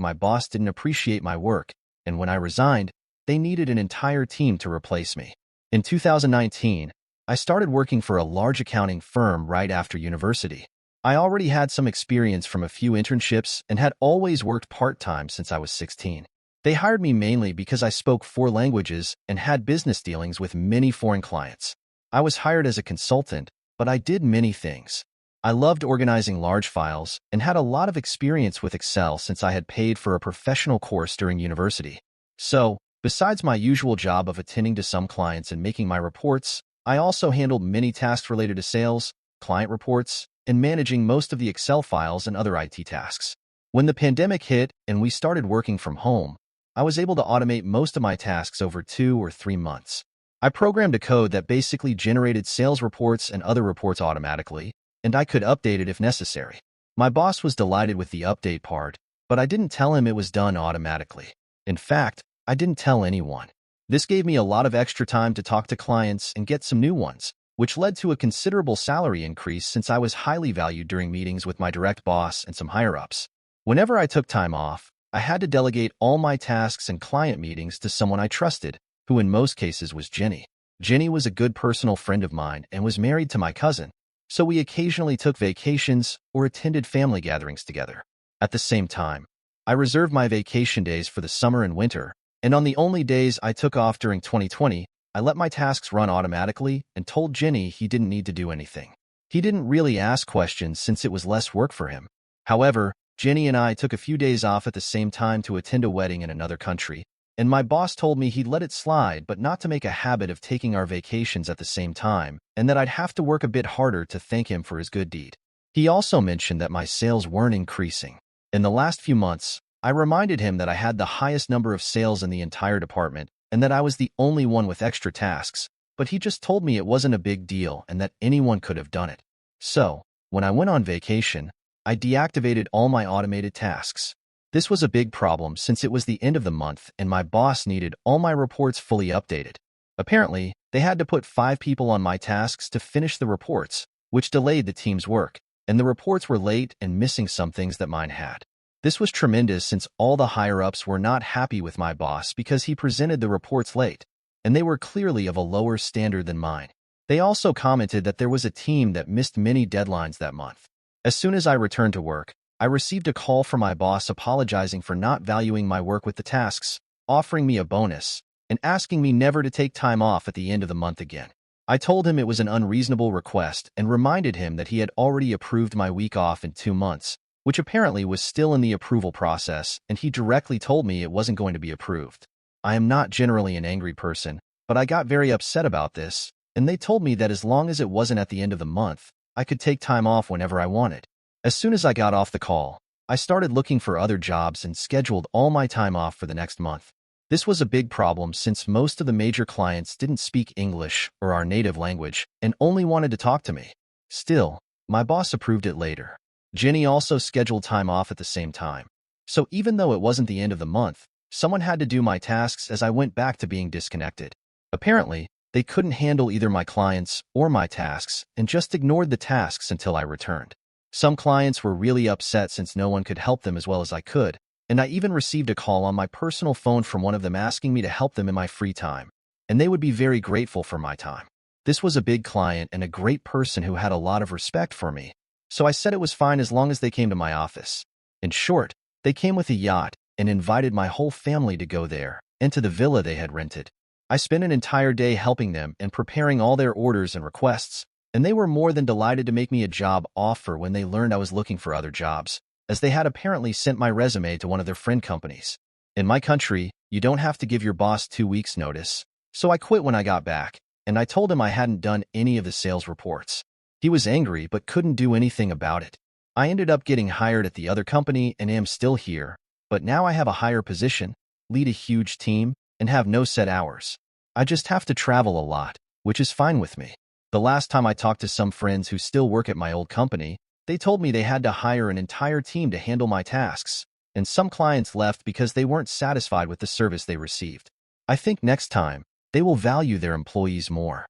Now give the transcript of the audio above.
my boss didn't appreciate my work, and when I resigned, they needed an entire team to replace me. In 2019, I started working for a large accounting firm right after university. I already had some experience from a few internships and had always worked part-time since I was 16. They hired me mainly because I spoke 4 languages and had business dealings with many foreign clients. I was hired as a consultant, but I did many things. I loved organizing large files and had a lot of experience with Excel since I had paid for a professional course during university. So, besides my usual job of attending to some clients and making my reports, I also handled many tasks related to sales, client reports, and managing most of the Excel files and other IT tasks. When the pandemic hit and we started working from home, I was able to automate most of my tasks over 2 or 3 months. I programmed a code that basically generated sales reports and other reports automatically, and I could update it if necessary. My boss was delighted with the update part, but I didn't tell him it was done automatically. In fact, I didn't tell anyone. This gave me a lot of extra time to talk to clients and get some new ones, which led to a considerable salary increase since I was highly valued during meetings with my direct boss and some higher-ups. Whenever I took time off, I had to delegate all my tasks and client meetings to someone I trusted, who in most cases was Jenny. Jenny was a good personal friend of mine and was married to my cousin, so we occasionally took vacations or attended family gatherings together. At the same time, I reserved my vacation days for the summer and winter, and on the only days I took off during 2020, I let my tasks run automatically and told Jenny he didn't need to do anything. He didn't really ask questions since it was less work for him. However, Jenny and I took a few days off at the same time to attend a wedding in another country, and my boss told me he'd let it slide but not to make a habit of taking our vacations at the same time, and that I'd have to work a bit harder to thank him for his good deed. He also mentioned that my sales weren't increasing. In the last few months, I reminded him that I had the highest number of sales in the entire department and that I was the only one with extra tasks, but he just told me it wasn't a big deal and that anyone could have done it. So, when I went on vacation, I deactivated all my automated tasks. This was a big problem since it was the end of the month and my boss needed all my reports fully updated. Apparently, they had to put 5 people on my tasks to finish the reports, which delayed the team's work, and the reports were late and missing some things that mine had. This was tremendous since all the higher-ups were not happy with my boss because he presented the reports late, and they were clearly of a lower standard than mine. They also commented that there was a team that missed many deadlines that month. As soon as I returned to work, I received a call from my boss apologizing for not valuing my work with the tasks, offering me a bonus, and asking me never to take time off at the end of the month again. I told him it was an unreasonable request and reminded him that he had already approved my week off in 2 months, which apparently was still in the approval process, and he directly told me it wasn't going to be approved. I am not generally an angry person, but I got very upset about this, and they told me that as long as it wasn't at the end of the month, I could take time off whenever I wanted. As soon as I got off the call, I started looking for other jobs and scheduled all my time off for the next month. This was a big problem since most of the major clients didn't speak English or our native language and only wanted to talk to me. Still, my boss approved it later. Jenny also scheduled time off at the same time. So even though it wasn't the end of the month, someone had to do my tasks as I went back to being disconnected. Apparently, they couldn't handle either my clients or my tasks and just ignored the tasks until I returned. Some clients were really upset since no one could help them as well as I could, and I even received a call on my personal phone from one of them asking me to help them in my free time, and they would be very grateful for my time. This was a big client and a great person who had a lot of respect for me, so I said it was fine as long as they came to my office. In short, they came with a yacht and invited my whole family to go there and to the villa they had rented. I spent an entire day helping them and preparing all their orders and requests, and they were more than delighted to make me a job offer when they learned I was looking for other jobs, as they had apparently sent my resume to one of their friend companies. In my country, you don't have to give your boss 2 weeks' notice, so I quit when I got back, and I told him I hadn't done any of the sales reports. He was angry but couldn't do anything about it. I ended up getting hired at the other company and am still here, but now I have a higher position, lead a huge team, and have no set hours. I just have to travel a lot, which is fine with me. The last time I talked to some friends who still work at my old company, they told me they had to hire an entire team to handle my tasks, and some clients left because they weren't satisfied with the service they received. I think next time, they will value their employees more.